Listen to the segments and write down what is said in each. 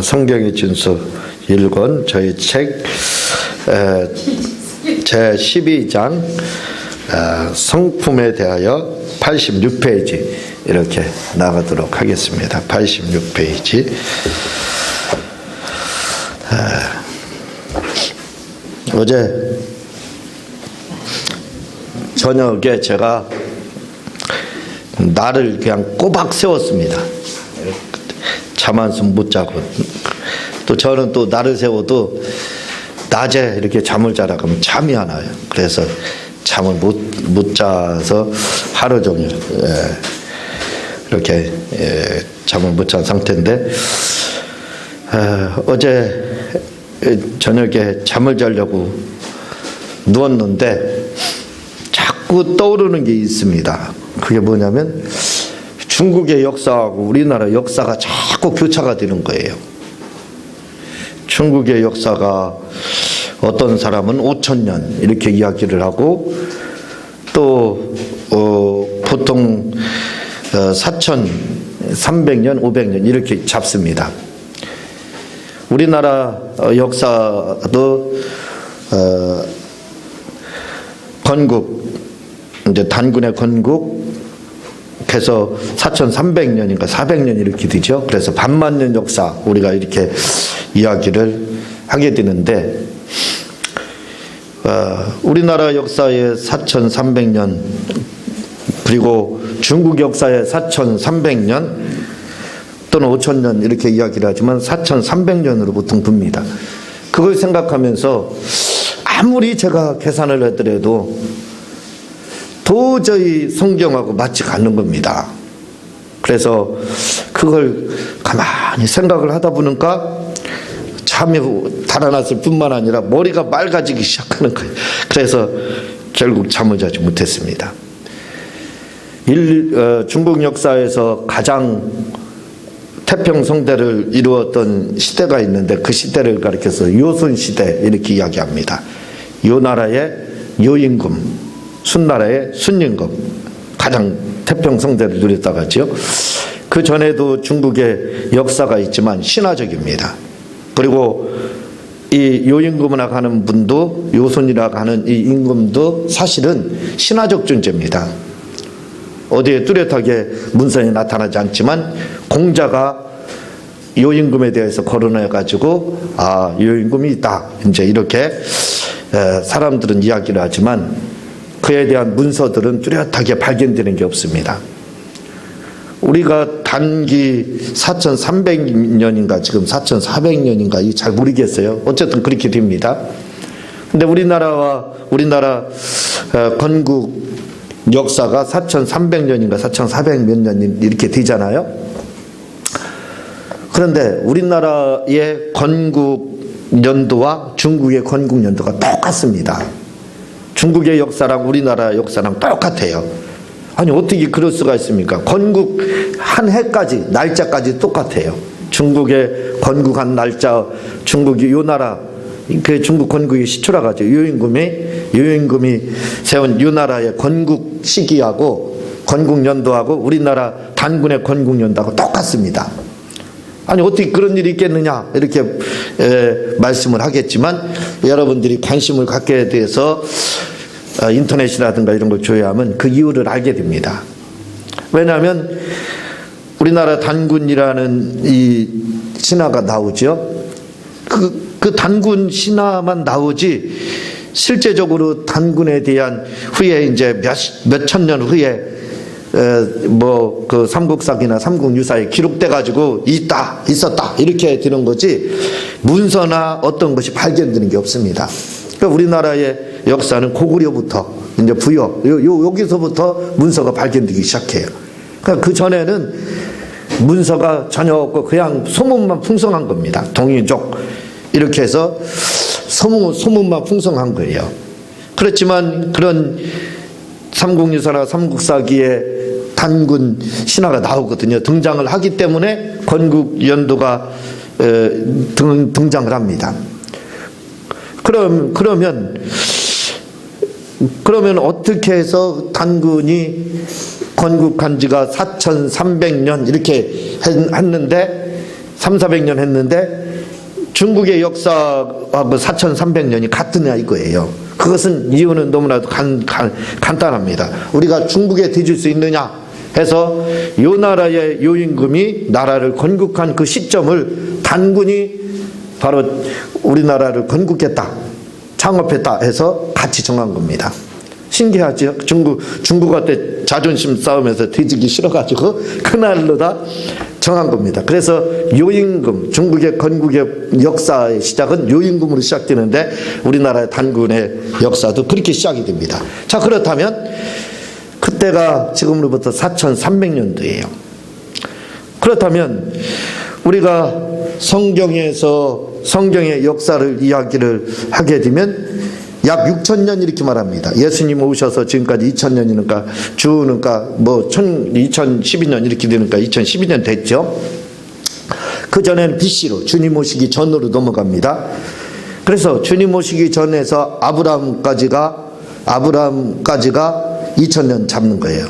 성경의 진수 1권 저희 책 제12장 성품에 대하여 86페이지 이렇게 나가도록 하겠습니다. 86페이지. 어제 저녁에 제가 날을 그냥 꼬박 세웠습니다. 잠 한숨 못 자고, 또 저는 또 날을 세워도 낮에 이렇게 잠을 자라 그러면 잠이 안 와요. 그래서 잠을 못 자서 하루 종일 이렇게 잠을 못 잔 상태인데, 어제 저녁에 잠을 자려고 누웠는데 자꾸 떠오르는 게 있습니다. 그게 뭐냐면 중국의 역사하고 우리나라 역사가 자꾸 교차가 되는 거예요. 중국의 역사가 어떤 사람은 5,000년 이렇게 이야기를 하고, 또 보통 4,300년, 500년 이렇게 잡습니다. 우리나라 역사도 건국, 이제 단군의 건국해서 4,300년인가 400년 이렇게 되죠. 그래서 반만년 역사 우리가 이렇게 이야기를 하게 되는데, 우리나라 역사의 4,300년 그리고 중국 역사의 4,300년 또는 5,000년 이렇게 이야기를 하지만 4,300년으로 보통 봅니다. 그걸 생각하면서 아무리 제가 계산을 하더라도 도저히 성경하고 맞지가 않는 겁니다. 그래서 그걸 가만히 생각을 하다 보니까 잠이 달아났을 뿐만 아니라 머리가 맑아지기 시작하는 거예요. 그래서 결국 잠을 자지 못했습니다. 중국 역사에서 가장 태평성대를 이루었던 시대가 있는데, 그 시대를 가리켜서 요순시대 이렇게 이야기합니다. 요나라의 요임금, 순나라의 순임금, 가장 태평성대를 누렸다고 하죠. 그 전에도 중국의 역사가 있지만 신화적입니다. 그리고 이 요임금이라고 하는 분도, 요순이라고 하는 이 임금도 사실은 신화적 존재입니다. 어디에 뚜렷하게 문서에 나타나지 않지만 공자가 요임금에 대해서 거론해가지고 요임금이 있다, 이제 이렇게 사람들은 이야기를 하지만 그에 대한 문서들은 뚜렷하게 발견되는 게 없습니다. 우리가 단기 4,300년인가 지금 4,400년인가 이 잘 모르겠어요. 어쨌든 그렇게 됩니다. 근데 우리나라 건국 역사가 4,300년인가 4,400 몇 년 이렇게 되잖아요. 그런데 우리나라의 건국 연도와 중국의 건국 연도가 똑같습니다. 중국의 역사랑 우리나라 역사랑 똑같아요. 아니 어떻게 그럴 수가 있습니까? 건국 한 해까지 날짜까지 똑같아요. 중국의 건국한 날짜, 중국이 요나라, 그 중국 건국의 시초라 가죠. 요임금이 세운 요나라의 건국 시기하고 건국 연도하고 우리나라 단군의 건국 연도하고 똑같습니다. 아니 어떻게 그런 일이 있겠느냐 이렇게 말씀을 하겠지만, 여러분들이 관심을 갖게 돼서 인터넷이라든가 이런 걸 조회하면 그 이유를 알게 됩니다. 왜냐하면 우리나라 단군이라는 이 신화가 나오죠. 그 단군 신화만 나오지 실제적으로 단군에 대한 후에 이제 몇 천 년 후에 그 삼국사기나 삼국유사에 기록돼 가지고 있었다 이렇게 되는 거지, 문서나 어떤 것이 발견되는 게 없습니다. 그러니까 우리나라의 역사는 고구려부터 이제 부여 여기서부터 문서가 발견되기 시작해요. 그러니까 그 전에는 문서가 전혀 없고 그냥 소문만 풍성한 겁니다. 동이족 이렇게 해서 소문만 풍성한 거예요. 그렇지만 그런 삼국유사나 삼국사기에 단군 신화가 나오거든요. 등장을 하기 때문에 건국 연도가 등장을 합니다. 그러면 어떻게 해서 단군이 건국한 지가 4,300년 이렇게 했는데 400년 했는데 중국의 역사하고 4300년이 같으냐 이거예요. 그것은 이유는 너무나도 간단합니다. 우리가 중국에 뒤질 수 있느냐 해서 요 나라의 요임금이 나라를 건국한 그 시점을 단군이 바로 우리나라를 건국했다, 창업했다 해서 같이 정한 겁니다. 신기하죠? 중국한테 자존심 싸움에서 뒤지기 싫어가지고 그날로다 정한 겁니다. 그래서 요임금, 중국의 건국의 역사의 시작은 요임금으로 시작되는데 우리나라의 단군의 역사도 그렇게 시작이 됩니다. 자, 그렇다면 그때가 지금으로부터 4300년도예요. 그렇다면 우리가 성경의 역사를 이야기를 하게 되면 약 6000년 이렇게 말합니다. 예수님 오셔서 지금까지 2000년이니까 주니까 뭐 2012년 이렇게 되니까 2012년 됐죠. 그 전에는 BC로 주님 오시기 전으로 넘어갑니다. 그래서 주님 오시기 전에서 아브라함까지가 2000년 잡는 거예요.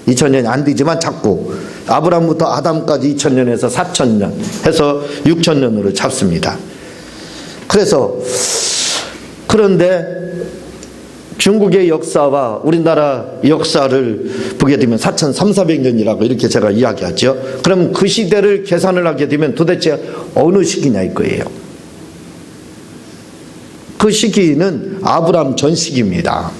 2000년이 안 되지만 잡고 아브라함부터 아담까지 2000년에서 4000년 해서 6000년으로 잡습니다. 그런데 중국의 역사와 우리나라 역사를 보게 되면 4300년이라고 이렇게 제가 이야기하죠. 그럼 그 시대를 계산을 하게 되면 도대체 어느 시기냐 이거예요. 그 시기는 아브라함 전 시기입니다.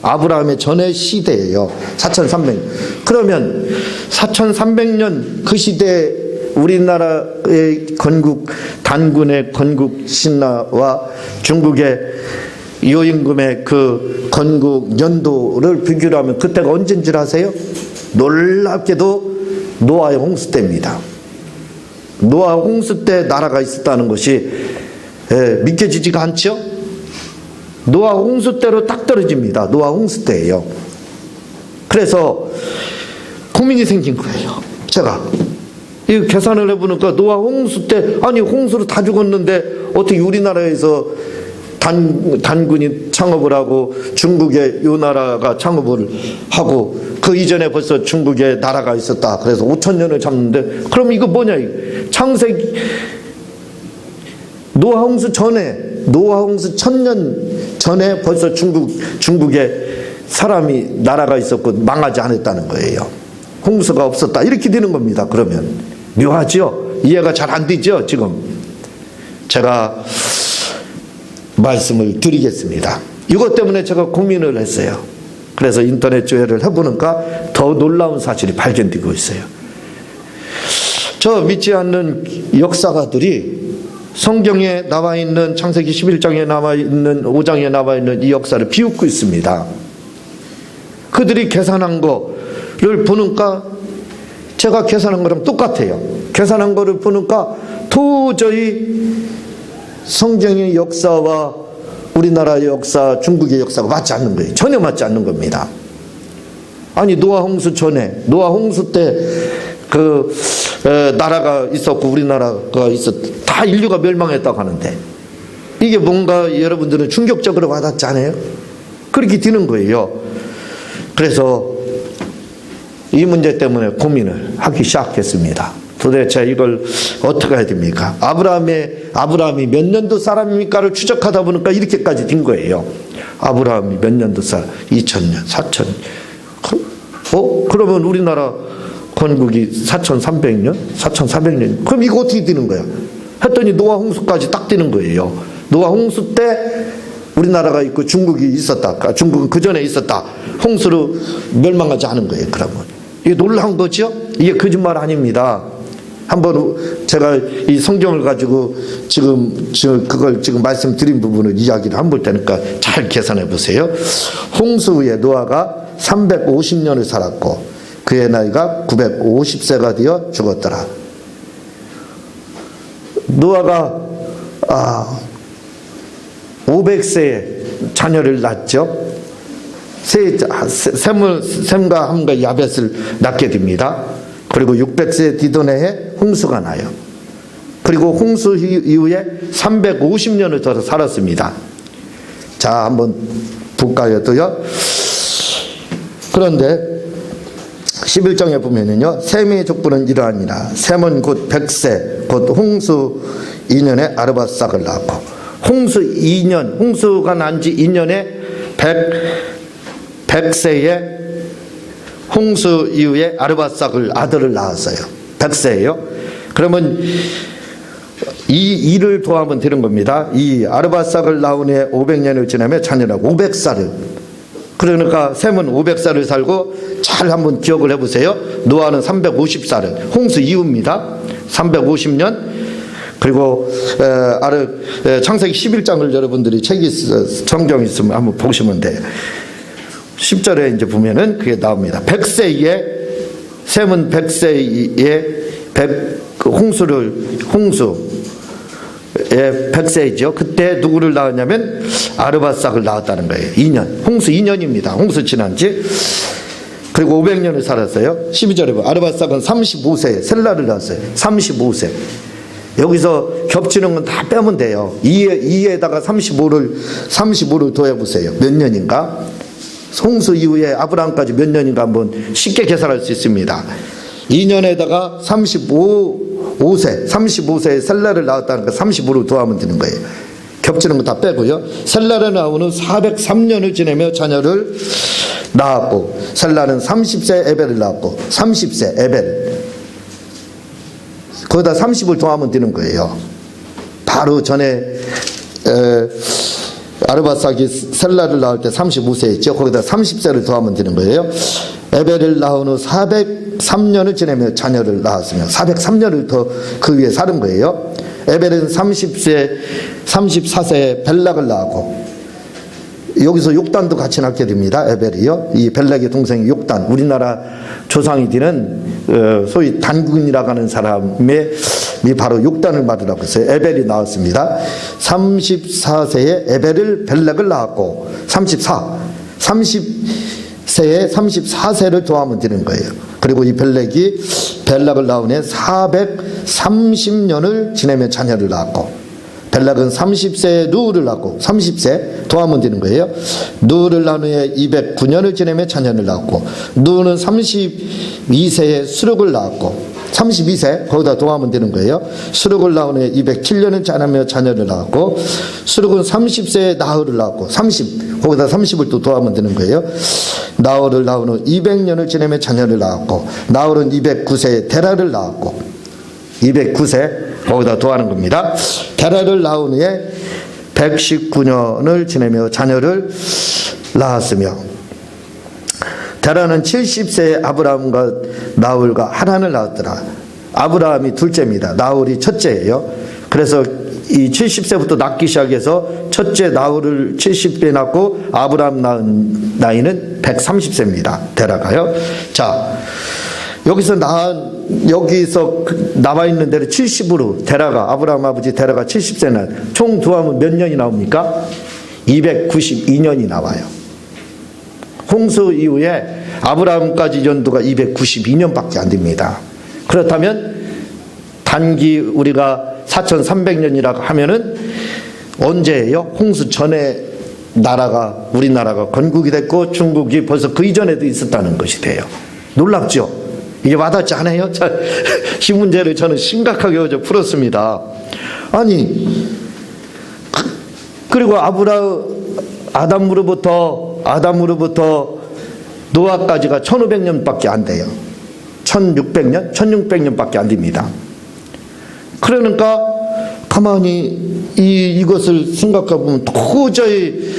아브라함의 전의 시대예요. 4300년. 그러면 4300년 그 시대 우리나라의 건국, 단군의 건국 신라와 중국의 요임금의 그 건국 연도를 비교를 하면 그때가 언제인 줄 아세요? 놀랍게도 노아의 홍수 때입니다. 노아 홍수 때 나라가 있었다는 것이 믿겨지지가 않죠? 노아 홍수 때로 딱 떨어집니다. 노아 홍수 때예요. 그래서 고민이 생긴 거예요. 제가 이 계산을 해보니까 노아 홍수 때 아니 홍수로 다 죽었는데 어떻게 우리나라에서 단군이 창업을 하고 중국의 요 나라가 창업을 하고 그 이전에 벌써 중국에 나라가 있었다. 그래서 5000년을 잡는데 그럼 이거 뭐냐? 창세기 노아 홍수 전에 노아 홍수 1000년 전에 벌써 중국에 사람이 나라가 있었고 망하지 않았다는 거예요. 홍수가 없었다. 이렇게 되는 겁니다. 그러면 묘하죠? 이해가 잘 안 되죠? 지금 제가 말씀을 드리겠습니다. 이것 때문에 제가 고민을 했어요. 그래서 인터넷 조회를 해보니까 더 놀라운 사실이 발견되고 있어요. 저 믿지 않는 역사가들이 성경에 나와 있는 창세기 11장에 나와 있는 5장에 나와 있는 이 역사를 비웃고 있습니다. 그들이 계산한 거를 보니까 제가 계산한 거랑 똑같아요. 계산한 거를 보니까 도저히 성경의 역사와 우리나라의 역사, 중국의 역사가 맞지 않는 거예요. 전혀 맞지 않는 겁니다. 아니 노아 홍수 전에 노아 홍수 때 그 나라가 있었고 우리나라가 다 인류가 멸망했다고 하는데 이게 뭔가 여러분들은 충격적으로 와닿지 않아요? 그렇게 되는 거예요. 그래서 이 문제 때문에 고민을 하기 시작했습니다. 도대체 이걸 어떻게 해야 됩니까? 아브라함이 몇 년도 사람입니까를 추적하다 보니까 이렇게까지 된 거예요. 아브라함이 몇 년도 사람? 2000년, 4000년. 그러면 우리나라 건국이 4300년? 4400년? 그럼 이거 어떻게 되는 거야? 했더니 노아 홍수까지 딱 되는 거예요. 노아 홍수 때 우리나라가 있고 중국이 있었다. 중국은 그 전에 있었다. 홍수로 멸망하지 않은 거예요. 그러면 이게 놀라운 거죠? 이게 거짓말 아닙니다. 한번 제가 이 성경을 가지고 그걸 지금 말씀드린 부분을 이야기를 한번 볼 테니까 잘 계산해 보세요. 홍수 후에 노아가 350년을 살았고 그의 나이가 950세가 되어 죽었더라. 노아가 500세에 자녀를 낳죠. 셈과 함과 야벳을 낳게 됩니다. 그리고 600세 뒤던 해에 홍수가 나요. 그리고 홍수 이후에 350년을 더 살았습니다. 자, 한번 볼까요? 또요. 그런데 11장에 보면은요, 셈의 족보는 이러하니라. 셈은 곧 백세, 곧 홍수 2년에 아르밧삭을 낳았고, 홍수 2년, 홍수가 난 지 2년에 백세에 홍수 이후에 아르밧삭을 아들을 낳았어요. 백세예요. 그러면 이 일을 더하면 되는 겁니다. 이 아르밧삭을 낳은 후에 500년을 지나면 자녀라고 500살을. 그러니까 셈은 500살을 살고, 잘 한번 기억을 해보세요. 노아는 350살을, 홍수 이후입니다. 350년. 그리고 창세기 11장을 여러분들이 책이 성경이 있으면 한번 보시면 돼요. 10절에 이제 보면은 그게 나옵니다. 100세에 셈은 100세에 홍수의 100세이죠. 그때 누구를 낳았냐면 아르밧삭을 낳았다는 거예요. 2년. 홍수 2년입니다. 홍수 지난 지. 그리고 500년을 살았어요. 12절에 보면 아르밧삭은 35세에 셀라를 낳았어요. 35세. 여기서 겹치는 건 다 빼면 돼요. 2에다가 35를 더해보세요. 몇 년인가? 홍수 이후에 아브라함까지 몇 년인가 한번 쉽게 계산할 수 있습니다. 2년에다가 35세에 셀라를 낳았다는 거 35를 더하면 되는 거예요. 겹치는 거 다 빼고요. 셀라를 낳은 후 403년을 지내며 자녀를 낳았고, 셀라는 30세 에벨을 낳았고, 30세 에벨. 거기다 30을 더하면 되는 거예요. 바로 전에 아르밧삭이 셀라를 낳을 때 35세였죠. 거기다 30세를 더하면 되는 거예요. 에벨을 낳은 후 403년을 지내며 자녀를 낳았으며 403년을 더 그 위에 사는 거예요. 에벨은 34세에 벨락을 낳았고, 여기서 욕단도 같이 낳게 됩니다. 에벨이요. 이 벨락의 동생이 욕단, 우리나라 조상이 되는 소위 단군이라고 하는 사람이 바로 욕단을 맞으라고 했어요. 에벨이 나왔습니다. 34세에 에벨을 벨락을 낳았고, 30세에 34세를 더하면 되는 거예요. 그리고 이 벨락을 낳은 해 430년을 지내며 자녀를 낳았고, 벨락은 30세에 누우를 낳고, 30세 더하면 되는 거예요. 누우를 낳은 후에 209년을 지내며 자녀를 낳았고, 누우는 32세에 수룩을 낳았고, 32세 거기다 더하면 되는 거예요. 수룩을 낳은 후에 207년을 지내며 자녀를 낳았고, 수룩은 30세에 나흘을 낳았고, 30 거기다 30을 또 더하면 되는 거예요. 나흘을 낳은 후 200년을 지내며 자녀를 낳았고, 나흘은 209세에 데라를 낳았고, 209세 거기다 더하는 겁니다. 데라를 낳은 후에 119년을 지내며 자녀를 낳았으며, 데라는 70세에 아브라함과 나홀과 하란을 낳았더라. 아브라함이 둘째입니다. 나홀이 첫째예요. 그래서 이 70세부터 낳기 시작해서 첫째 나홀을 70세 낳고 아브라함 낳은 나이는 130세입니다. 데라가요. 자, 여기서 나와 있는 대로 70으로 데라가, 아브라함 아버지 데라가 70세는 총 더하면 몇 년이 나옵니까? 292년이 나와요. 홍수 이후에 아브라함까지 연도가 292년밖에 안 됩니다. 그렇다면 단기 우리가 4300년이라고 하면은 언제예요? 홍수 전에 우리나라가 건국이 됐고, 중국이 벌써 그 이전에도 있었다는 것이 돼요. 놀랍죠? 이게 와닿지 않아요? 이 문제를 저는 심각하게 어제 풀었습니다. 아니, 그리고 아담으로부터 노아까지가 1500년밖에 안 돼요. 1600년? 1600년밖에 안 됩니다. 그러니까 가만히 이것을 생각해보면 도저히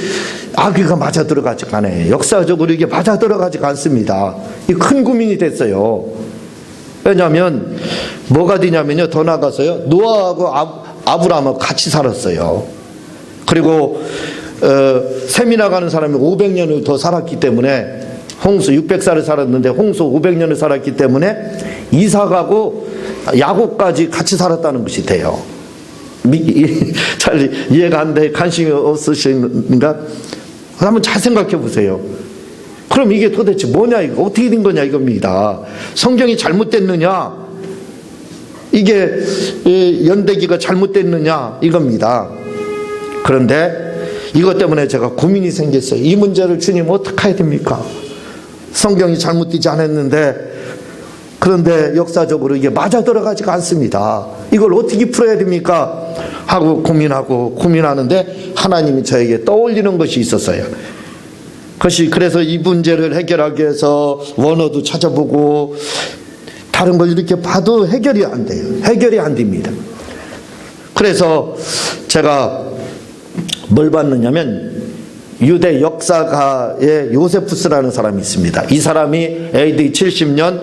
아귀가 맞아 들어가지가 않아요. 역사적으로 이게 맞아 들어가지가 않습니다. 이 큰 고민이 됐어요. 왜냐하면 뭐가 되냐면요, 더 나가서요, 노아하고 아브라함하고 같이 살았어요. 그리고 셈이나 가는 사람이 500년을 더 살았기 때문에, 홍수 600살을 살았는데 홍수 500년을 살았기 때문에 이삭하고 야곱까지 같이 살았다는 것이 돼요. 잘 이해가 안 돼? 관심이 없으신가? 한번 잘 생각해 보세요. 그럼 이게 도대체 뭐냐, 이거 어떻게 된 거냐 이겁니다. 성경이 잘못됐느냐, 이게 연대기가 잘못됐느냐 이겁니다. 그런데 이것 때문에 제가 고민이 생겼어요. 이 문제를 주님 어떻게 해야 됩니까? 성경이 잘못되지 않았는데 그런데 역사적으로 이게 맞아 들어가지가 않습니다. 이걸 어떻게 풀어야 됩니까? 하고 고민하는데 하나님이 저에게 떠올리는 것이 있었어요. 그래서 이 문제를 해결하기 위해서 원어도 찾아보고 다른 걸 이렇게 봐도 해결이 안 돼요. 해결이 안 됩니다. 그래서 제가 뭘 봤느냐면 유대 역사가의 요세푸스라는 사람이 있습니다. 이 사람이 AD 70년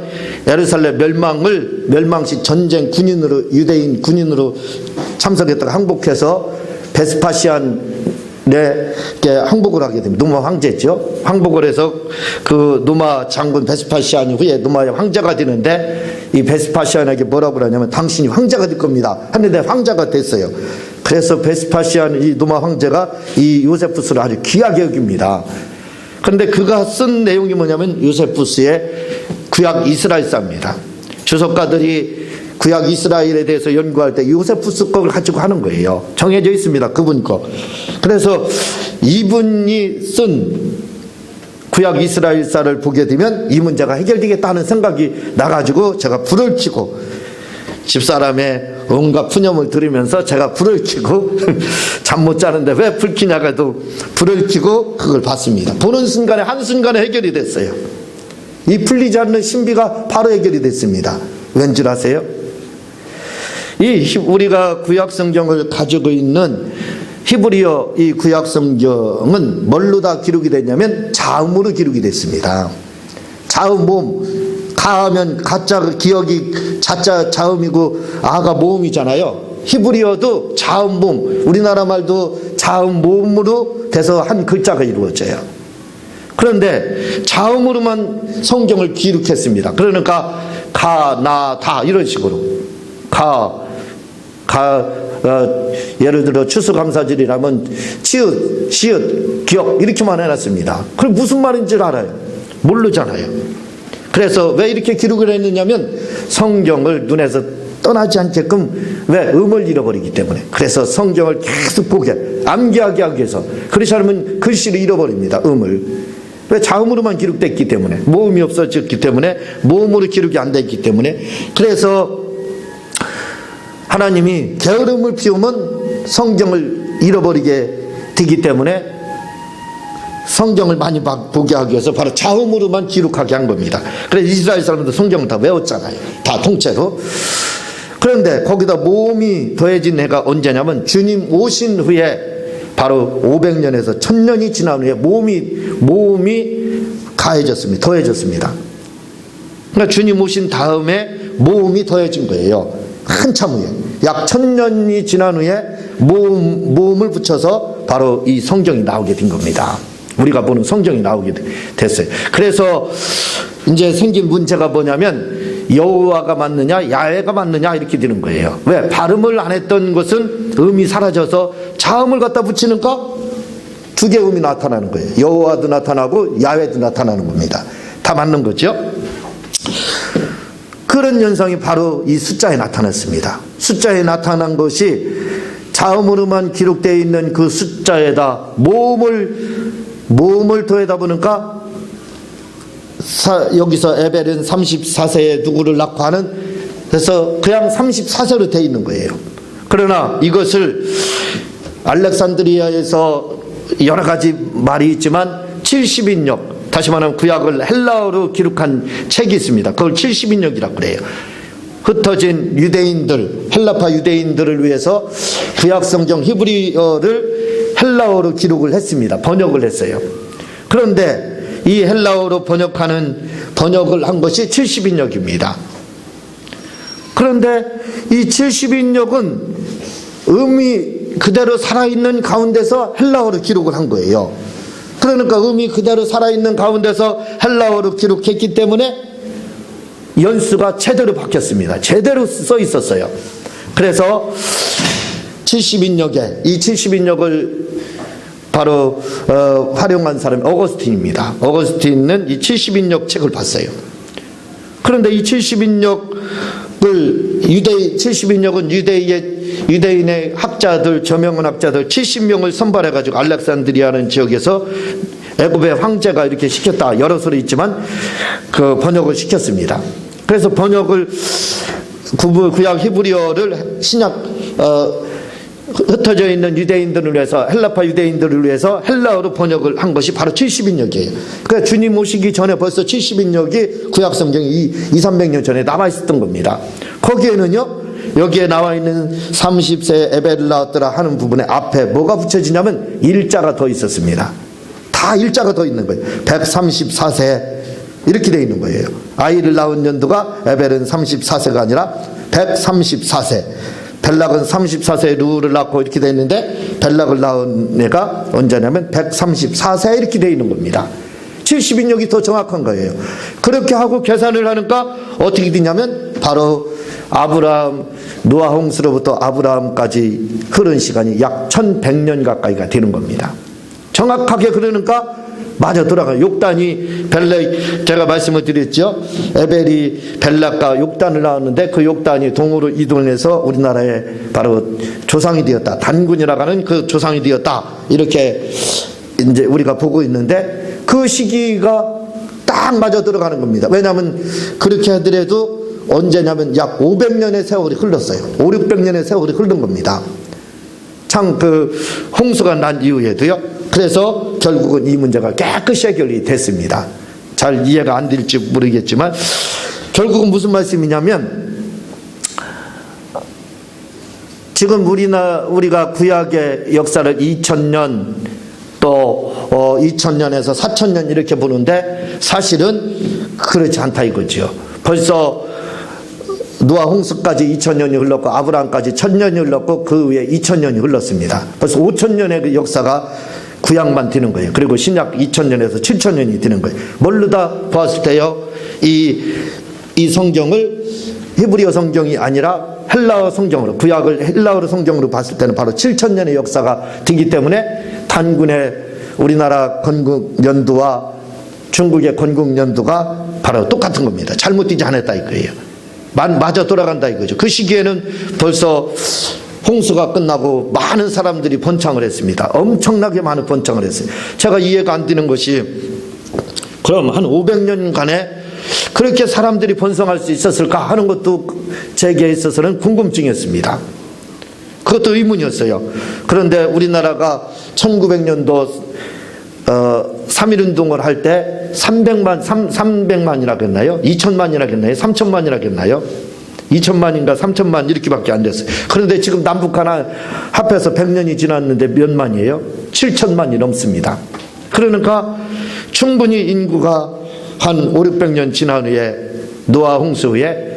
예루살렘 멸망시 전쟁 군인으로, 유대인 군인으로 참석했다가 항복해서 베스파시안에게 항복을 하게 됩니다. 노마 황제죠. 항복을 해서 그 노마 장군 베스파시안 후에 노마의 황제가 되는데 이 베스파시안에게 뭐라고 그러냐면 당신이 황제가 될 겁니다 하는데 황제가 됐어요. 그래서 베스파시안 이 노마 황제가 이 요세푸스를 아주 귀하게 여깁니다. 그런데 그가 쓴 내용이 뭐냐면 요세푸스의 구약 이스라엘사입니다. 주석가들이 구약 이스라엘에 대해서 연구할 때 요세푸스 거를 가지고 하는 거예요. 정해져 있습니다. 그분 거. 그래서 이분이 쓴 구약 이스라엘사를 보게 되면 이 문제가 해결되겠다는 생각이 나가지고 제가 불을 켜고 집사람의 온갖 푸념을 들으면서 제가 불을 켜고 잠 못 자는데 왜 불 켜냐고 해도 불을 켜고 그걸 봤습니다. 보는 순간에 한순간에 해결이 됐어요. 이 풀리지 않는 신비가 바로 해결이 됐습니다. 왠 줄 아세요? 우리가 구약 성경을 가지고 있는 히브리어 이 구약 성경은 뭘로 다 기록이 됐냐면 자음으로 기록이 됐습니다. 자음 모음. 가하면 가짜 기억이 자자 자음이고 아가 모음이잖아요. 히브리어도 자음 모음, 우리나라 말도 자음 모음으로 돼서 한 글자가 이루어져요. 그런데 자음으로만 성경을 기록했습니다. 그러니까 가, 나, 다 이런 식으로 예를 들어 추수감사절이라면 치읓, 시읒, 기억 이렇게만 해놨습니다. 그럼 무슨 말인지 알아요? 모르잖아요. 그래서 왜 이렇게 기록을 했느냐면 성경을 눈에서 떠나지 않게끔 왜 음을 잃어버리기 때문에. 그래서 성경을 계속 보게 암기하게 하기 위해서. 그렇지 않으면 글씨를 잃어버립니다. 음을. 왜 자음으로만 기록됐기 때문에, 모음이 없어졌기 때문에, 모음으로 기록이 안 됐기 때문에. 그래서 하나님이 게으름을 피우면 성경을 잃어버리게 되기 때문에 성경을 많이 보게 하기 위해서 바로 자음으로만 기록하게 한 겁니다. 그래서 이스라엘 사람들도 성경을 다 외웠잖아요. 다 통째로. 그런데 거기다 모음이 더해진 해가 언제냐면 주님 오신 후에 바로 500년에서 1000년이 지난 후에 모음이 가해졌습니다. 더해졌습니다. 그러니까 주님 오신 다음에 모음이 더해진 거예요. 한참 후에. 약 1000년이 지난 후에 모음을 붙여서 바로 이 성경이 나오게 된 겁니다. 우리가 보는 성경이 나오게 됐어요. 그래서 이제 생긴 문제가 뭐냐면 여호와가 맞느냐 야훼가 맞느냐 이렇게 되는 거예요. 왜? 발음을 안 했던 것은 음이 사라져서 자음을 갖다 붙이니까 두 개의 음이 나타나는 거예요. 여호와도 나타나고 야훼도 나타나는 겁니다. 다 맞는 거죠. 그런 현상이 바로 이 숫자에 나타났습니다. 숫자에 나타난 것이 자음으로만 기록되어 있는 그 숫자에다 모음을 더해다 보니까 여기서 에벨은 34세에 누구를 낳고 하는, 그래서 그냥 34세로 되어 있는 거예요. 그러나 이것을 알렉산드리아에서 여러 가지 말이 있지만 70인역, 다시 말하면 구약을 헬라어로 기록한 책이 있습니다. 그걸 70인역이라고 그래요. 흩어진 유대인들, 헬라파 유대인들을 위해서 구약 성경 히브리어를 헬라어로 기록을 했습니다. 번역을 했어요. 그런데 이 헬라어로 번역을 한 것이 70인역입니다. 그런데 이 70인역은 음이 그대로 살아있는 가운데서 헬라어로 기록을 한 거예요. 그러니까 음이 그대로 살아있는 가운데서 헬라어로 기록했기 때문에 연수가 제대로 바뀌었습니다. 제대로 써 있었어요. 그래서 70인역에, 이 70인역을 바로 활용한 사람이 어거스틴입니다. 어거스틴은 이 70인역 책을 봤어요. 그런데 이 70인역은 유대인의 학자들, 저명한 학자들 70명을 선발해가지고 알렉산드리아라는 지역에서 애굽의 황제가 이렇게 시켰다 여러 소리 있지만 그 번역을 시켰습니다. 그래서 번역을 구약 히브리어를 신약 흩어져 있는 유대인들을 위해서, 헬라파 유대인들을 위해서 헬라어로 번역을 한 것이 바로 70인역이에요. 그러니까 주님 오시기 전에 벌써 70인역이 구약 성경이 200-300년 전에 남아 있었던 겁니다. 거기에는요, 여기에 나와 있는 30세 에벨을 낳았더라 하는 부분에 앞에 뭐가 붙여지냐면 일자가 더 있었습니다. 다 일자가 더 있는 거예요. 134세 이렇게 되어 있는 거예요. 아이를 낳은 연도가 에벨은 34세가 아니라 134세. 벨락은 34세에 루를 낳고 이렇게 되어 있는데 벨락을 낳은 애가 언제냐면 134세 이렇게 되어 있는 겁니다. 70인역이 더 정확한 거예요. 그렇게 하고 계산을 하니까 어떻게 되냐면 바로 아브라함, 노아 홍수로부터 아브라함까지 흐른 시간이 약 1100년 가까이가 되는 겁니다. 정확하게 그러니까 맞아 돌아가요. 욕단이 벨렉, 제가 말씀을 드렸죠. 에벨이 벨락과 욕단을 낳았는데 그 욕단이 동으로 이동해서 우리나라의 바로 조상이 되었다. 단군이라고 하는 그 조상이 되었다. 이렇게 이제 우리가 보고 있는데 그 시기가 딱 맞아 들어가는 겁니다. 왜냐하면 그렇게 하더라도 언제냐면 약 500년의 세월이 흘렀어요. 500-600년의 세월이 흐른 겁니다. 참 그 홍수가 난 이후에도요. 그래서 결국은 이 문제가 깨끗이 해결이 됐습니다. 잘 이해가 안 될지 모르겠지만 결국은 무슨 말씀이냐면 지금 우리가 구약의 역사를 2000년 또 2000년에서 4000년 이렇게 보는데 사실은 그렇지 않다 이거죠. 벌써 노아 홍수까지 2000년이 흘렀고 아브라함까지 1000년이 흘렀고 그 후에 2000년이 흘렀습니다. 벌써 5000년의 그 역사가 구약만 되는 거예요. 그리고 신약 2000년에서 7000년이 되는 거예요. 뭘로 다 봤을 때요, 이 성경을 히브리어 성경이 아니라 헬라어 성경으로, 구약을 헬라어 성경으로 봤을 때는 바로 7000년의 역사가 되기 때문에 단군의 우리나라 건국 연도와 중국의 건국 연도가 바로 똑같은 겁니다. 잘못되지 않았다 이거예요. 맞아 돌아간다 이거죠. 그 시기에는 벌써 홍수가 끝나고 많은 사람들이 번창을 했습니다. 엄청나게 많은 번창을 했어요. 제가 이해가 안 되는 것이 그럼 한 500년간에 그렇게 사람들이 번성할 수 있었을까 하는 것도 제게 있어서는 궁금증이었습니다. 그것도 의문이었어요. 그런데 우리나라가 1900년도 3.1운동을 할 때 300만이라고 했나요? 2천만이라고 했나요? 3천만이라고 했나요? 2천만인가 3천만 이렇게밖에 안 됐어요. 그런데 지금 남북 하나 합해서 100년이 지났는데 몇 만이에요? 7천만이 넘습니다. 그러니까 충분히 인구가 한 500-600년 지난 후에 노아 홍수 후에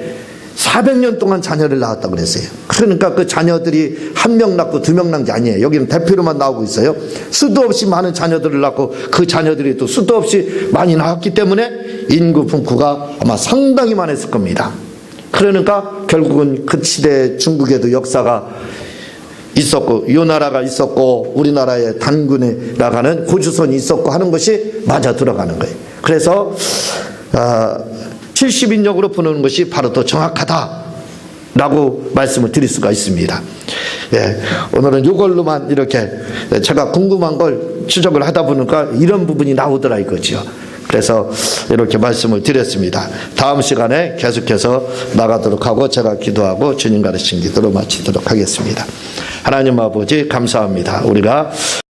400년 동안 자녀를 낳았다고 그랬어요. 그러니까 그 자녀들이 한 명 낳고 2명 낳은 게 아니에요. 여기는 대표로만 나오고 있어요. 수도 없이 많은 자녀들을 낳고 그 자녀들이 또 수도 없이 많이 낳았기 때문에 인구 분포가 아마 상당히 많았을 겁니다. 그러니까 결국은 그 시대에 중국에도 역사가 있었고 이 나라가 있었고 우리나라의 단군에 나가는 고주선이 있었고 하는 것이 맞아 들어가는 거예요. 그래서 70인역으로 보는 것이 바로 더 정확하다라고 말씀을 드릴 수가 있습니다. 예, 오늘은 이걸로만 이렇게 제가 궁금한 걸 추적을 하다 보니까 이런 부분이 나오더라 이거죠. 그래서 이렇게 말씀을 드렸습니다. 다음 시간에 계속해서 나가도록 하고 제가 기도하고 주님 가르친 기도로 마치도록 하겠습니다. 하나님 아버지 감사합니다. 우리가